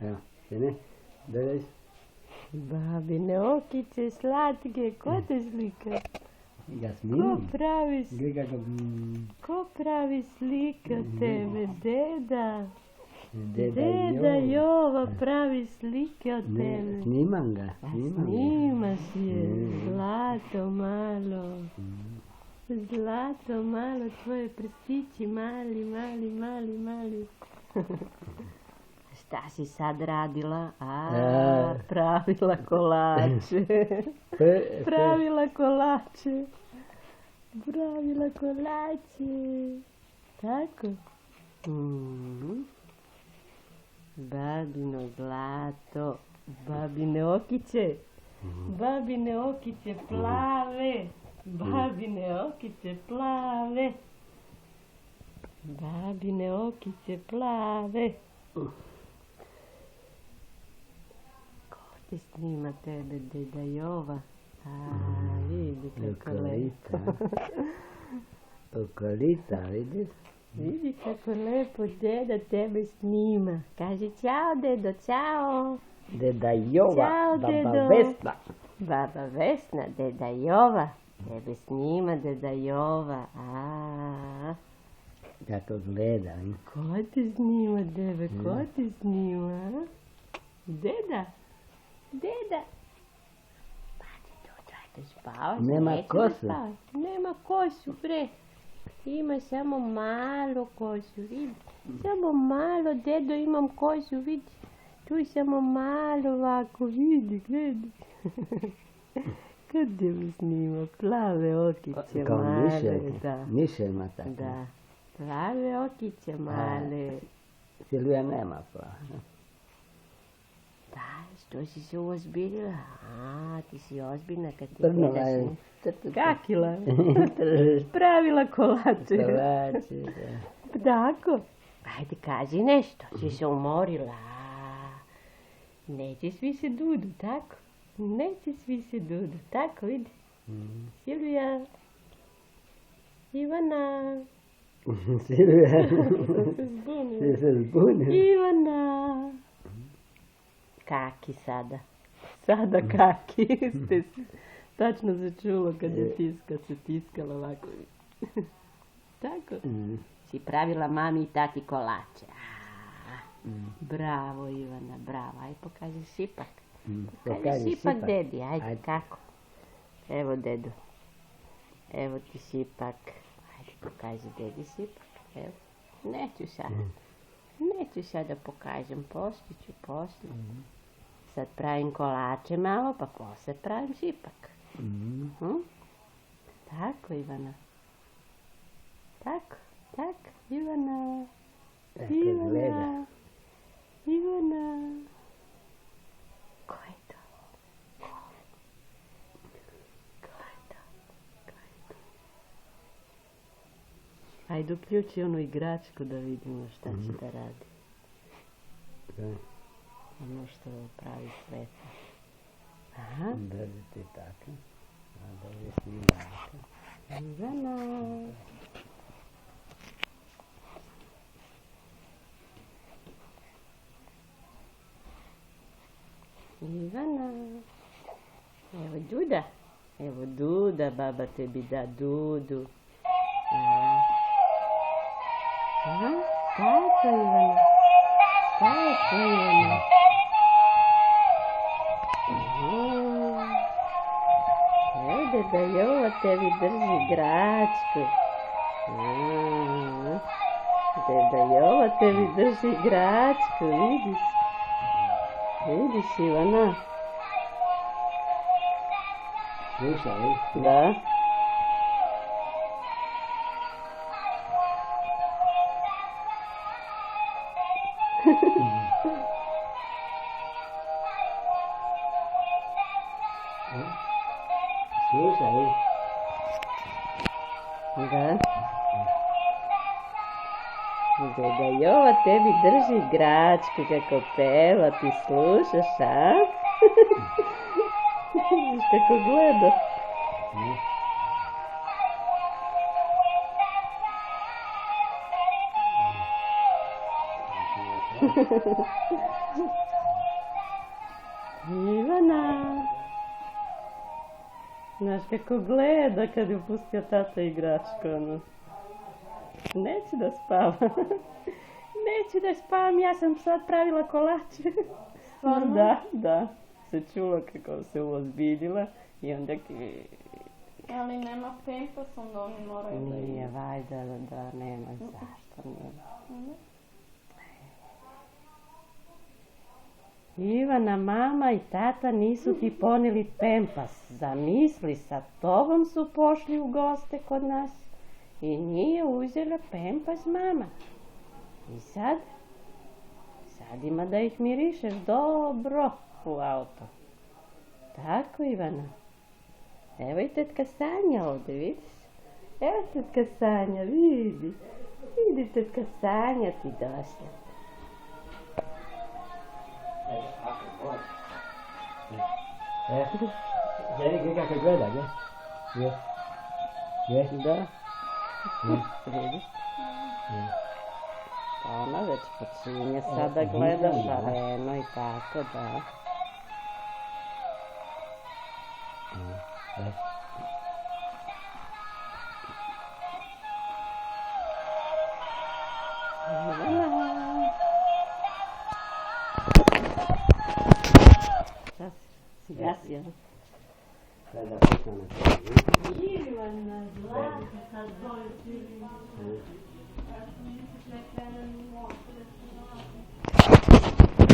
Evo, sine, gledaj. Babine okice slatke, ko te slika? Ja snimam. Gleda ga. Ko pravi slika tebe, deda? Deda Deda Jova pravi slike od Ne, tebe. snimam ga. Snimaš je, zlato malo. Zlato malo, tvoje prstići mali, mali, mali, mali. Šta si sad radila? Pravila kolače. Pravila kolače. Pravila kolače. Tako? Babino zlato. Babine okiće. Babine okiće plave. Babine okiće plave. Babine okiće plave. Ko ti snima tebe, deda Jova? Vidi kako lepo. Okolica, vidiš? Vidi kako lepo deda tebe snima. Kaži čao dedo, čao. Deda Jova, Ćao, baba dedo. Vesna. Baba Vesna, deda Jova. Tebe snima deda Jova. Kako gleda. Ko ti snima, debe? Ko ti snima? Deda? Deda? Pazi tu, dajte spavaš. Nema nećemo kosu. spavati. Nema kosu, bre. Ima samo malo kosu, vidi. Samo malo, dedo, imam kosu, vidi. Tu samo malo ovako, vidi, gledaj. Kad te mi snima, plave okiće Kao male. mišeljke. Da, Mišeljma tako. da. Plave okiće male. Silvija nema pa. Da, što si se uozbiljila? Ti si ozbiljna kad ti Trnula gledaš. je. Kakila? Pravila kolače. Kolači, da. Tako. Ajde, kaži nešto. Si se umorila. Nećeš više Dudu, tako? Nećeš više Dudu, tako, vidi. Silvija. Ivana. Silvija. Se zbunila. Si se zbunila. Ivana. Kaki sada. Sada kaki. Tačno se čulo kad se tiskala ovako. Tako? Si pravila mami i tati kolače. Bravo Ivana, bravo. Aj pokaži šipak. Pokaži šipak dedi, ajde kako. Evo dedu. Evo ti šipak. Ajde pokaži dedi šipak. Evo. Neću sad da pokažem. Poslije ću. Sad pravim kolače malo, pa posle pravim šipak. Tako Ivana. Tako, Ivana. Tako gleda. Ivana. Ko je to? Ajde uključi onu igračku da vidimo šta će da radi. Ono što pravi svetlo. Drži ti tako. Da je snimaka. Ivana. Ivana. Evo Duda. Evo Duda, baba tebi da Dudu. Tako Ivana. Tako Ivana. Evo deda Jova tebi drži igračku. Deda Jova tebi drži igračku, vidiš? Vidiš Ivana? Slušaj. Da. Slušaj. Da. Deda Jova tebi drži igračku kako peva, ti slušaš, a? Vidiš kako gleda. Ivana. Znaš kako gleda kad je pustio tata igračku, ono. Neću da spavam. Neću da spavam, ja sam sad pravila kolače. Stvarno? Da. Se čulo kako se uozbiljila i onda Ali nema pampas, onda oni moraju da nije idu. valjda da nema zašto nije. Ivana, mama i tata nisu ti poneli pempas. Zamisli, sa tobom su pošli u goste kod nas i nije uzela pempas mama. I sad ima da ih mirišeš dobro u auto. Tako, Ivana. Evo i tetka Sanja ovdje, vidiš? Evo tetka Sanja, vidi. Vidi tetka Sanja ti došla. Ženi kako gleda, ne? Je? Da. Vidiš? Pa ona već počinje sada gleda šareno i tako, da. Čas si gasio. Sada putno na tebi. Ivana, zlata, sad boju ti. Ja sam misliš neka jedan